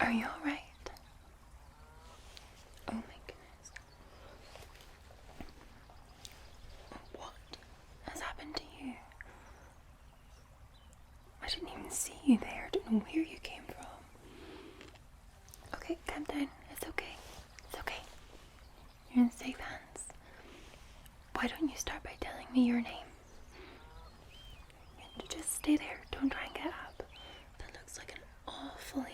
Are you alright? Oh my goodness. What has happened to you? I didn't even see you there. I don't know where you came from. Okay, calm down. It's okay. It's okay. You're in safe hands. Why don't you start by telling me your name? And just stay there. Don't try and get up. That looks like an awfully...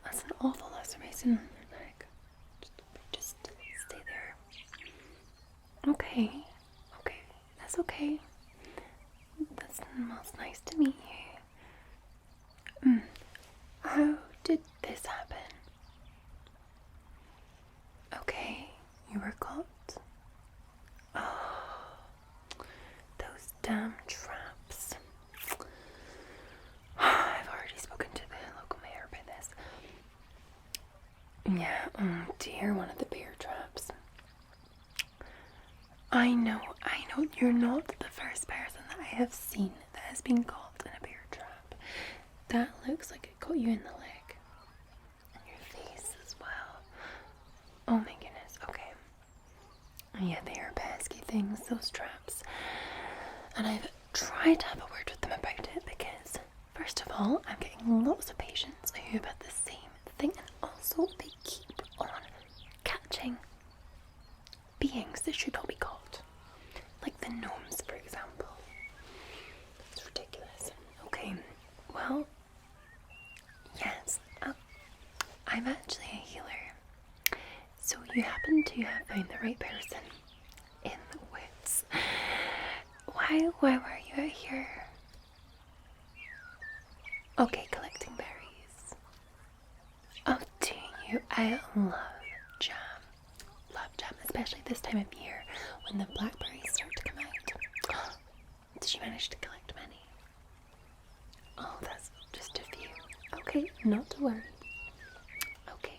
That's an awful laceration on your leg. Just stay there. Okay. Okay. That's okay. That's most nice to meet you. How did this happen? Okay, you were caught. Oh, those damn traps. I've already spoken to the local mayor about this. Yeah, oh dear, one of the bear traps. I know, you're not the first person that I have seen that has been caught in a bear trap. That looks like it caught you in the leg. And your face as well. Oh my goodness, okay. Yeah, they are pesky things, those traps. And I've tried to have a word with them about it because, first of all, I'm getting lots of patients who have had the same thing, and also they keep on catching beings that should not be caught. Like the gnomes, for example. It's ridiculous. Okay, well, yes, I'm actually a healer. So you happen to have found the right person in the woods. Why were you out here? Okay, collecting berries. Oh, do you? I love jam. Love jam, especially this time of year when the blackberries start to come out. Did you manage to collect many? Oh, that's just a few. Okay, not to worry. Okay.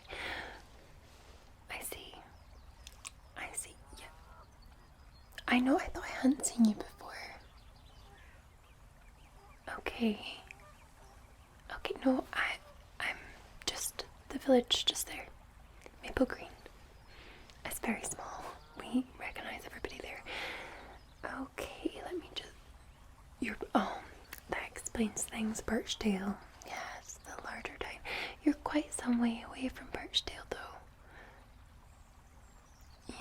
I see. Yeah. I know, I thought I hadn't seen you before. Okay. Okay, no, I'm just the village just there. Maple Green. It's very small. We recognize everybody there. Okay, let me just... that explains things. Birchdale. Yes, the larger town. You're quite some way away from Birchdale, though.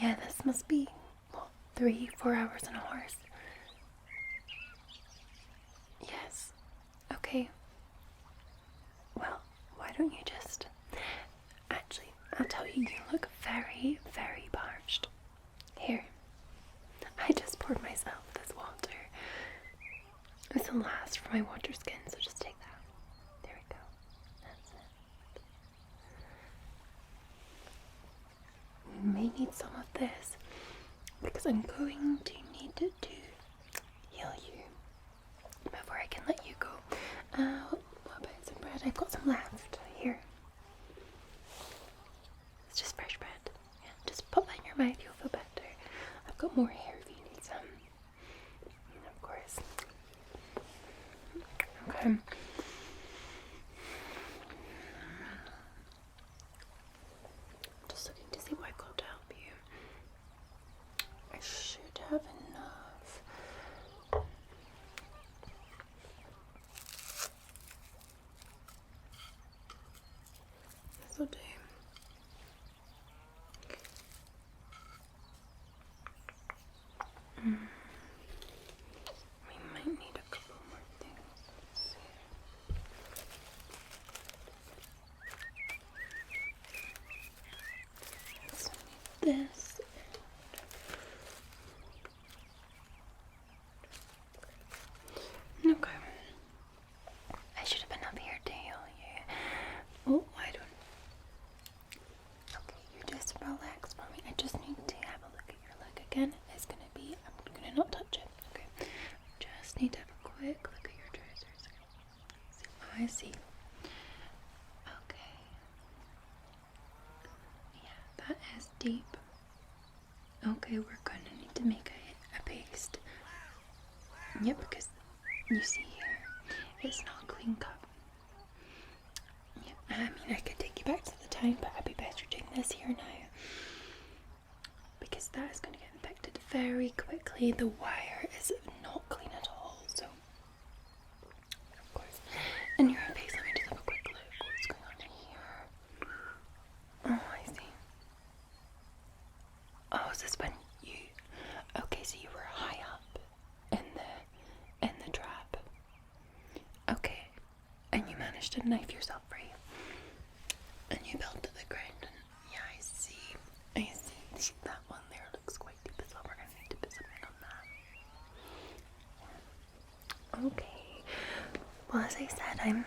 Yeah, this must be, 3-4 hours on a horse. Yes. Okay. Well, why don't you just... Actually, I'll tell you, you look very, very parched. Here. I just poured myself this water. It's the last for my water skin, so just take that. There we go. That's it. We may need some of this, because I'm going to need to heal you before I can let you go. What about some bread? I've got some left. Here. It's just fresh bread. Yeah, just pop that in your mouth, you'll feel better. I've got more here if you need some. And of course. Okay. Just looking to see what I've got to help you. I should have enough. This'll do. We might need a couple more things. Let's need this. Okay. I should have been up here to heal you. Oh, I don't. Okay, you just relax for me. I just need to have a look at your leg again. It's gonna be. I'm gonna not touch it. Okay. Just need to have a quick look at your trousers. I see. Okay. Yeah, that is deep. Okay, we're gonna need to make a paste. Yep, because you see here, it's not clean cut. Yep, I mean, I could take you back to the time, but I'd be better doing this here now. Because that is going to get infected very quickly. The wire is not clean at all, so. Of course. And your face, let me just have a quick look. What's going on here? Oh, I see. Oh, is this when you... Okay, so you were high up in the trap. Okay. And you managed to knife yourself free. And you fell to the ground. And yeah, I see. See, that one there looks quite deep as well. We're going to need to put something on that. Okay. Well, as I said, I'm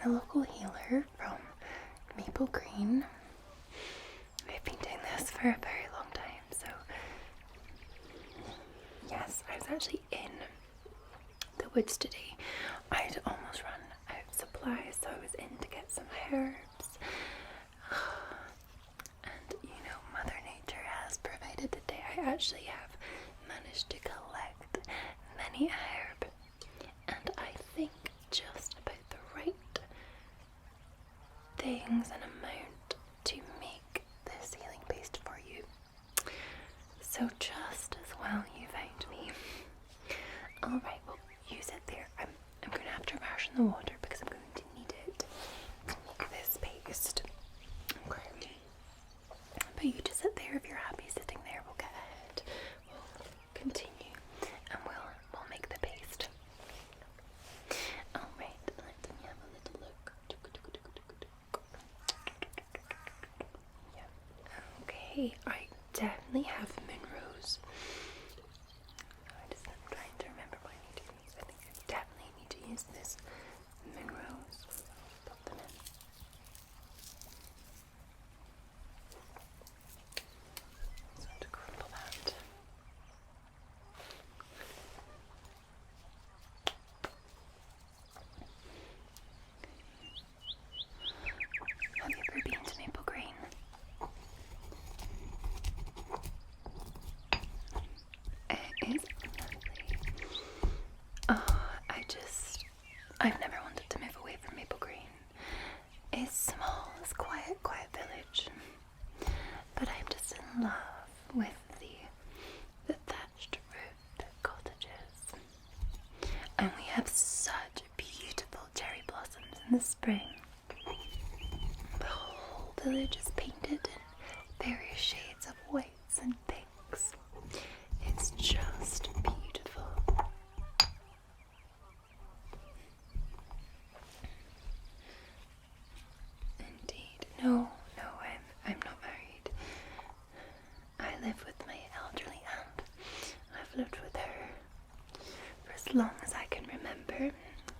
the local healer from Maple Green. I've been doing this for a very long time, so yes, I was actually in the woods today. I'd almost run out of supplies, so I was in to get some herbs. And you know, Mother Nature has provided the day. I actually have managed to collect many a herb, and I think just about the right things and amount to make this healing paste for you. So just as well you found me. Alright, well, use it there. I'm going to have to ration the water because I'm going to need it to make this paste. Okay. But you just sit there if you're happy sitting there. We'll get ahead. We'll continue and we'll make the paste. Alright, let me have a little look. Yeah. Okay, I definitely have moonrose. I'm trying to remember what I need to use. I think I definitely need to use this moonrose. Put them in. So to crumble that. Have you ever been to Maple Green? It is lovely. Oh, I've never wanted to move away from Maple Green. It's small, it's quiet village. But I'm just in love with the thatched roof cottages. And we have such beautiful cherry blossoms in the spring. The whole village is painted in various shades of whites and pinks. It's just beautiful. Indeed. No, I'm not married. I live with my elderly aunt. I've lived with her for as long as I can remember.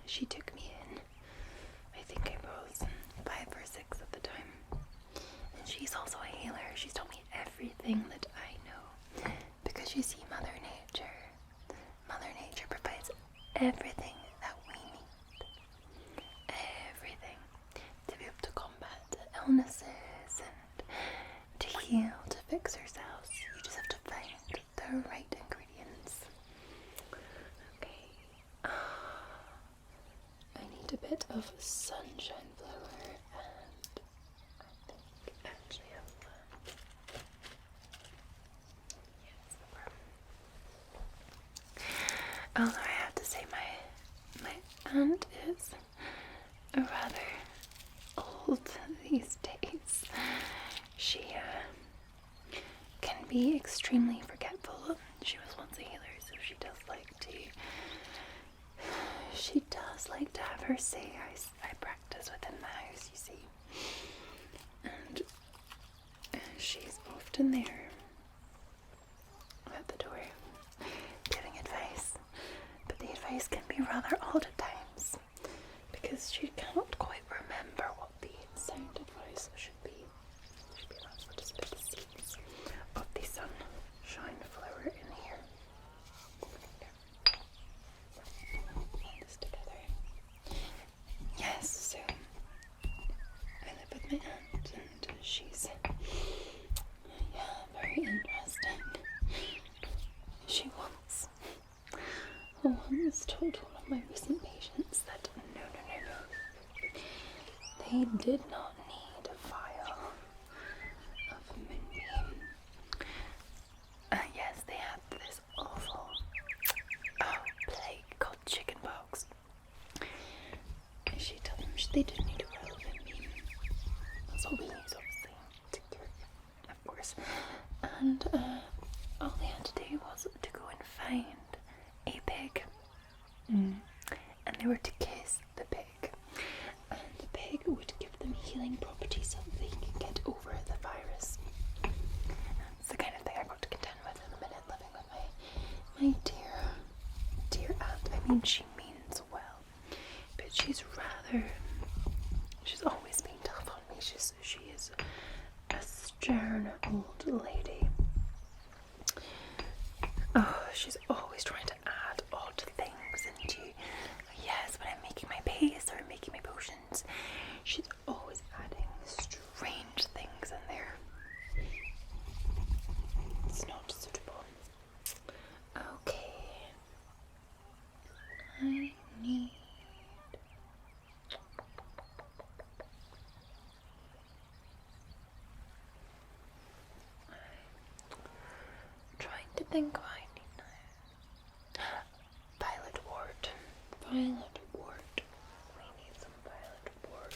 She took me in. I think I was 5 or 6 at the time. And she's also a healer. She's told me everything that I know. Because you see, Mother Nature provides everything that we need. Everything. To be able to combat illnesses and to heal, to fix ourselves. You just have to find the right ingredients. Okay. I need a bit of sunshine flower, and I think actually although I have to say my aunt is rather old these days. She can be extremely forgetful. She was once a healer, so she does like to have her say. I practice within the house, you see. And she's often there at the door giving advice. But the advice can be rather odd at times because she cannot quite remember what the sound advice should be. So just put the seeds of the sunshine flower in here. Put this together. Yes, so I live with my aunt and she's very interesting. She once told one of my recent patients that no. They did not they did need a relevant beam. That's what we use, obviously, to cure it, of course. And all they had to do was to go and find a pig. And they were to kiss the pig. And the pig would give them healing properties so that they could get over the virus. It's the kind of thing I've got to contend with in a minute, living with my dear aunt. I mean, she means well, but she's always been tough on me. She is a stern old lady. Oh, she's always trying to add odd things into, yes, when I'm making my paste or making my potions, she's always adding strange things in there. It's not suitable. Okay. I need... I'm trying to think what I need now. Violet wort. Violet wort. We need some violet wort.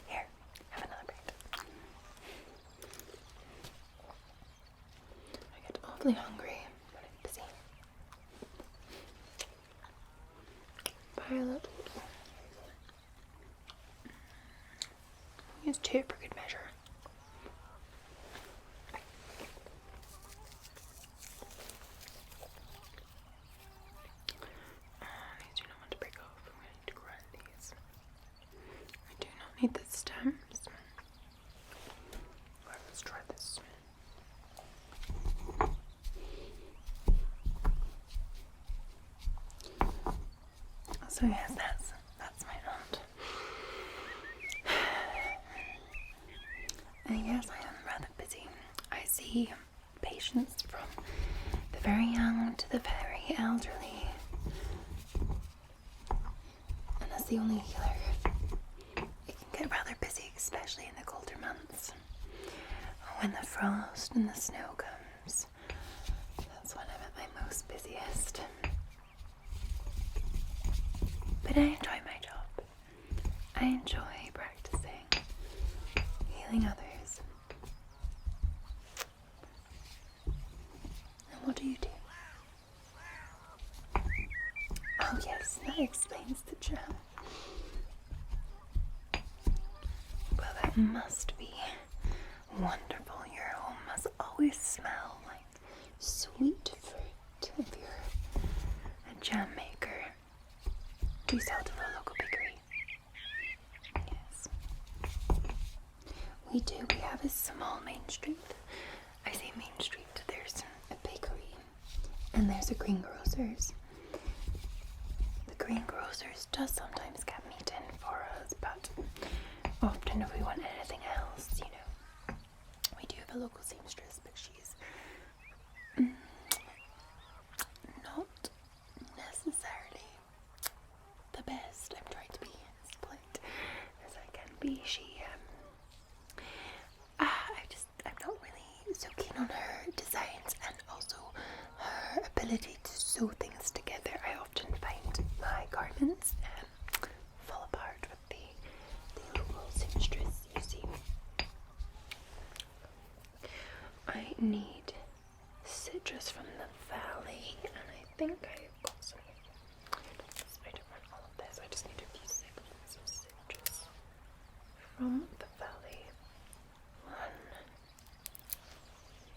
Here, have another bite. I get awfully hungry when I'm busy. Violet. Use 2 for good measure. These do not want to break off. I'm going to grind these. I do not need the stems. Alright, let's try this. So yes, that's my aunt. And yes, I am rather busy. I see patients from the very young to the very elderly. And as the only healer, it can get rather busy, especially in the colder months. When the frost and the snow comes, that's when I'm at my most busiest. But I enjoy my job. I enjoy practicing, healing others. And what do you do? Oh yes, that explains the jam. Well, that must be wonderful. Your home must always smell like sweet fruit if you're a jam maker. Do you sell to the local bakery? Yes. We do. We have a small main street. I say main street. There's a bakery and there's a greengrocer's. The greengrocer's does sometimes get meat in for us, but often if we want anything else, you know, we do have a local seamstress, but she's not necessarily the best. I'm trying to be as polite as I can be. I'm not really so keen on her designs and also her ability to sew things together. I often find my garments fall apart with the local seamstress, you see. I need citrus from the valley, and I think I've got some. I don't want all of this, I just need a few seconds of citrus from the valley. 1,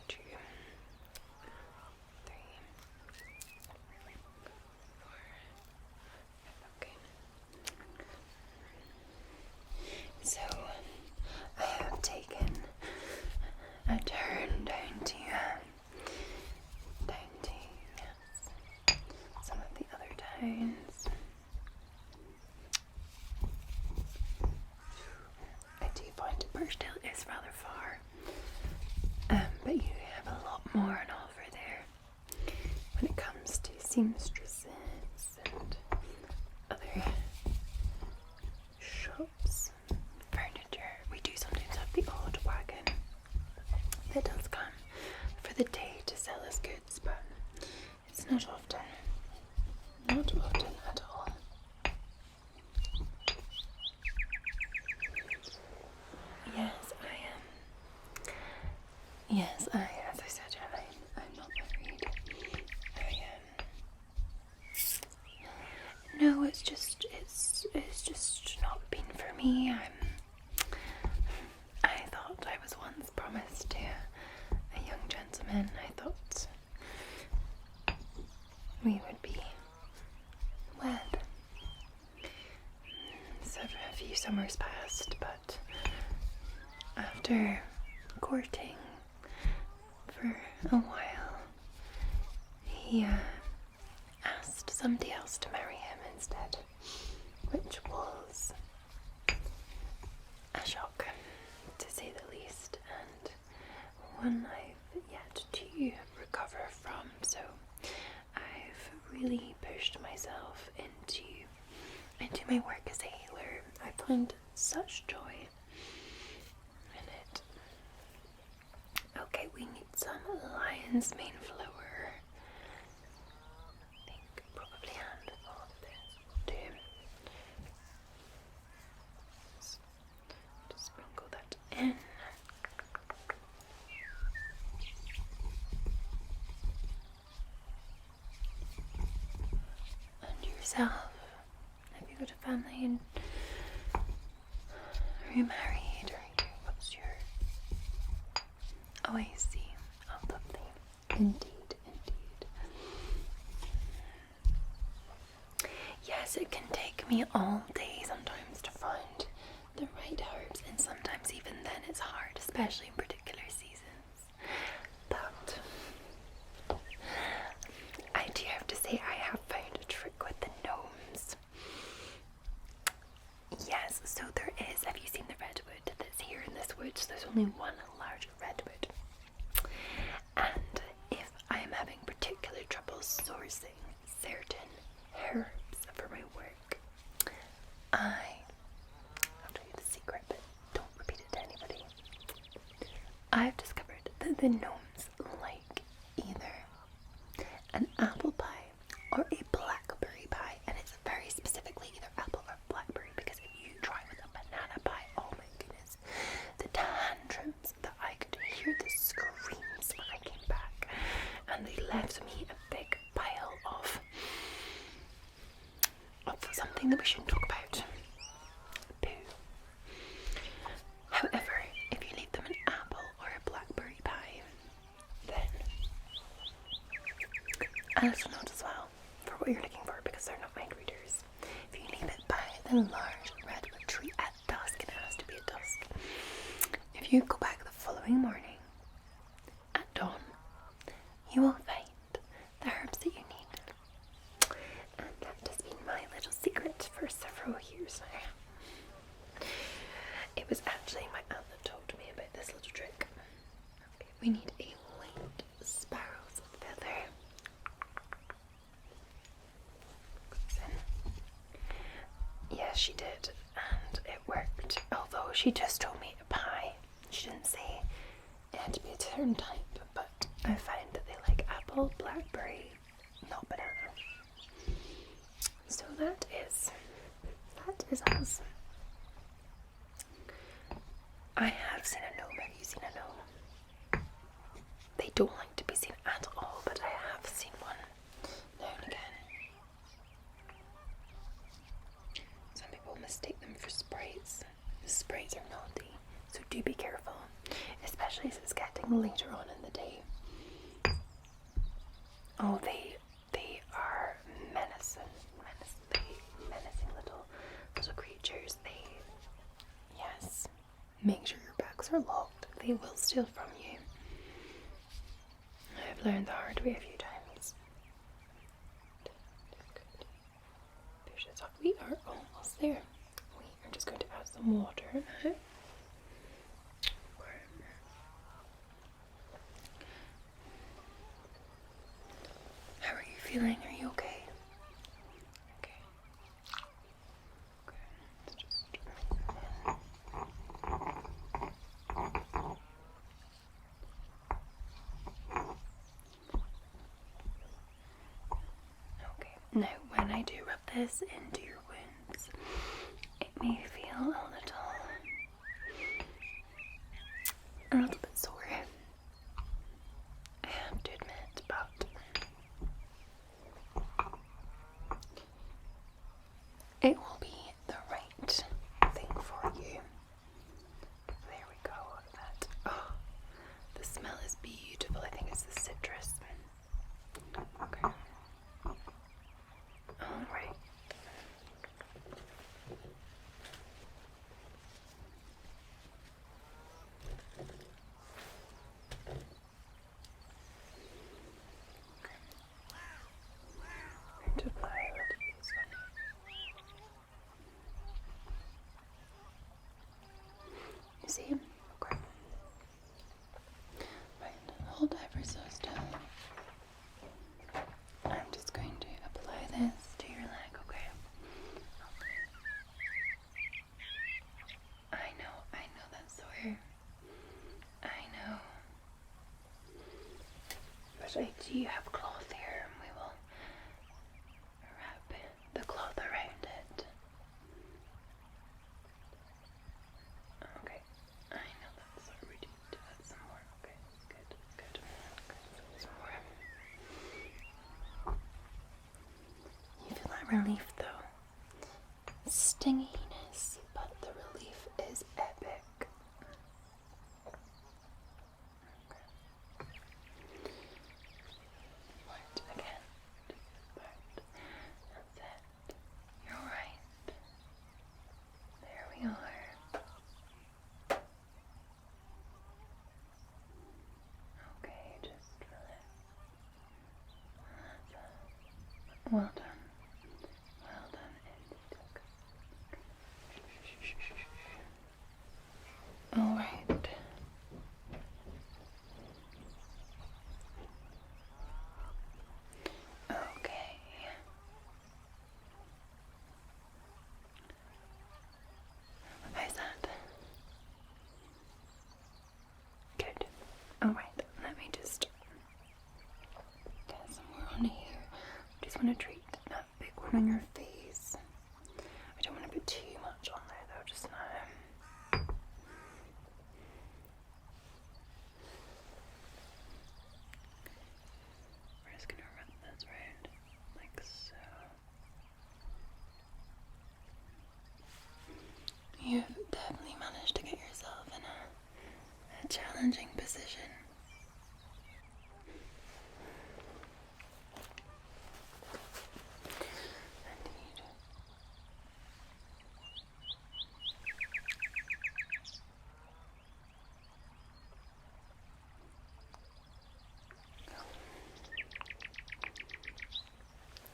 2, 3, 4. Okay. So I have taken a turn down to yes, some of the other towns. I do find Birchdale is rather far, but you have a lot more on offer there when it comes to seamstresses and other shops, furniture. We do sometimes have the odd wagon that does come for the day to sell us goods, but it's not often at all. Yes, as I said, I'm not married. No, it's just not been for me. I thought I was once promised to a young gentleman. I thought we would be wed. So a few summers passed, but after courting for a while, he asked somebody else to marry him instead, which was a shock, to say the least, and one I've yet to recover from. So I've really pushed myself into my work as a healer. I find such joy in it. Okay, we need some lion's mane flower. I think probably handful of this will do. Just sprinkle that in. And yourself. Have you got a family and are you married? What's your... Oh, I see. Oh, lovely. Indeed, indeed. Yes, it can take me all day sometimes to find the right herbs, and sometimes even then it's hard, especially in particular seasons. But I do have to say I have found a trick with the gnomes. Yes, so there is, have you seen the redwood that's here in this wood? So there's only one large redwood. And if I am having particular trouble sourcing certain herbs for my work, I'll tell you the secret, but don't repeat it to anybody. I've discovered that the gnomes like either an apple pie or a blackberry pie, and it's very specifically either apple or blackberry, because if you try with a banana pie, oh my goodness, the tantrums that I could hear, the screams when I came back, and they left me a big pile of something that we shouldn't talk about. Poo. However, if you leave them an apple or a blackberry pie, then a little note as well for what you're looking for, because they're not mind readers. If you leave it by the large redwood tree at dusk, and it has to be at dusk, if you go back the following morning at dawn, you will find the herbs that you need. And that has been my little secret for several years now. It was actually my aunt that told me about this little trick. Okay, we need a white sparrow's feather. Yes, she did, and it worked. Although she just told me a pie. She didn't say it had to be a certain type, but I find that they like apple, blackberry, not banana. So that is us. I have seen a gnome. Have you seen a gnome? They don't like to be seen at all, but I have seen one now and again. Some people mistake them for sprites. The sprites are naughty, so do be careful, especially as it's getting later on in the day. Oh, they are menacing little creatures. Yes, make sure your bags are locked. They will steal from you. I've learned the hard way a few times. We are almost there. We are just going to add some water now. How are you feeling? Are you okay? Okay. Let's just okay. Now, when I do rub this into your wounds, it may feel a little bit sore. it will be the right thing for you. There we go. That. Oh, the smell is beautiful. I think it's the citrus. Okay. All right. To apply a little of this one. You see? Okay. Right, hold ever so still. I'm just going to apply this to your leg, okay? I know that's sore. I know. But I do have cloth here and we will wrap the cloth around it. Okay, I know that's sore. We need to add some more. Okay, it's good, it's good. Okay, some more. You feel that relief though. Stinginess, but the relief is epic. Right, again. That's it. You're alright. There we are. Okay, just relax. Well done. Well done, indeed. Alright. Okay. How's that? Good. Alright, let me just get some more on here. I just want to treat that big one on your face. I don't want to put too much on there though, just now. We're just going to run this round like so. You've definitely managed to get yourself in a challenging position. Indeed.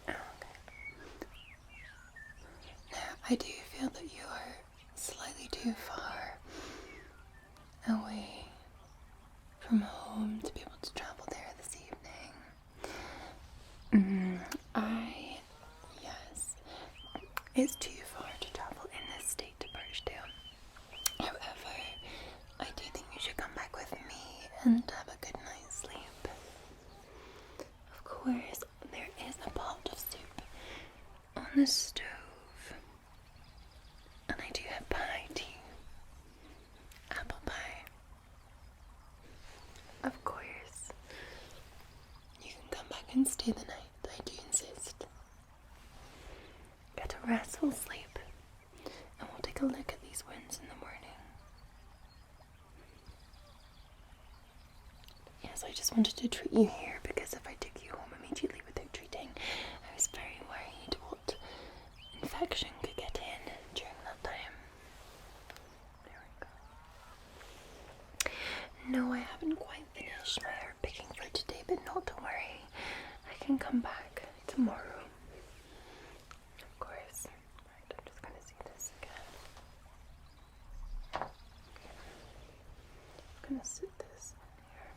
Okay. Now, I do feel that you are slightly too far away from home to be able to travel there this evening. Yes, it's too far to travel in this state to Birchdale. However, I do think you should come back with me and have a good night's sleep. Of course, there is a pot of soup on the stove. And I do have pie too. Apple pie. Of course. You can come back and stay the night, I do insist. Get a restful sleep, and we'll take a look at these wounds in the morning. Yes, I just wanted to treat you here because if I took you home immediately without treating, I was very worried what infection could get in during that time. There we go. No, I haven't quite finished my herb picking for today, but not to worry. I can come back tomorrow. Of course. Right, I'm just going to see this again. I'm going to sit this in here.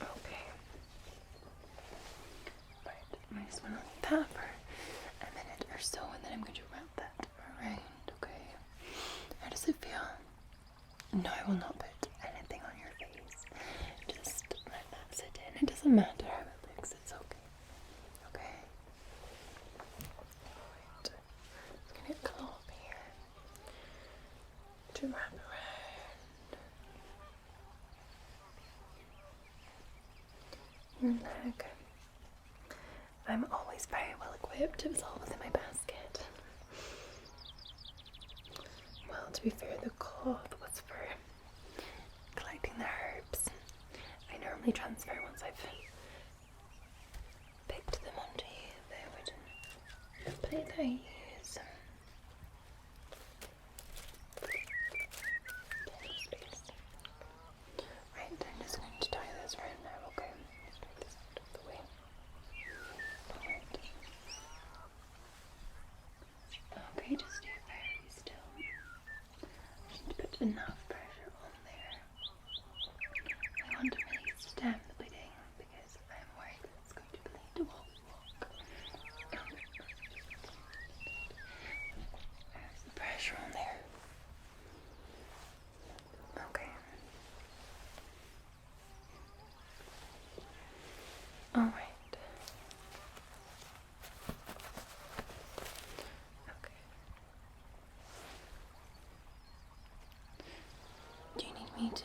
Okay. Right, I just want to leave that for a minute or so, and then I'm going to wrap that around, okay? How does it feel? No, I will not put anything on your face. Just let that sit in. It doesn't matter how it looks, it's okay. Okay? Alright. Just gonna get a cloth here to wrap around your leg. I'm always very well equipped. It was all within my basket. Well, to be fair, the cloth was for collecting the herbs. I normally transfer once I've picked them onto the wooden plate that I use. Right, I'm just going to tie this around now, okay? Just take this out of the way. Alright. Okay, just stay very still. Just put enough pressure on there. I want to really stem the bleeding because I'm worried that it's going to bleed while we walk. There's the pressure on there. Okay. Alright. Okay. Do you need me to?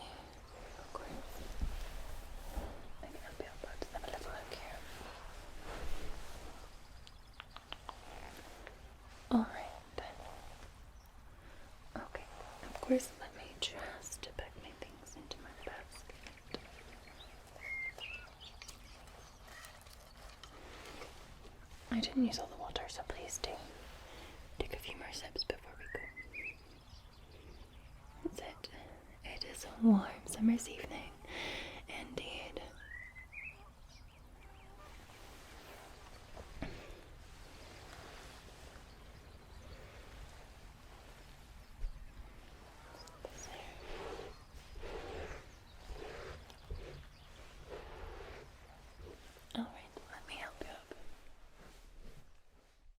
Of course. I can help you out, but have a little look here. Alright. Okay. Of course, let me just pack my things into my basket. I didn't use all the water, so please do take a few more sips before we go. That's it. It is a warm summer's evening.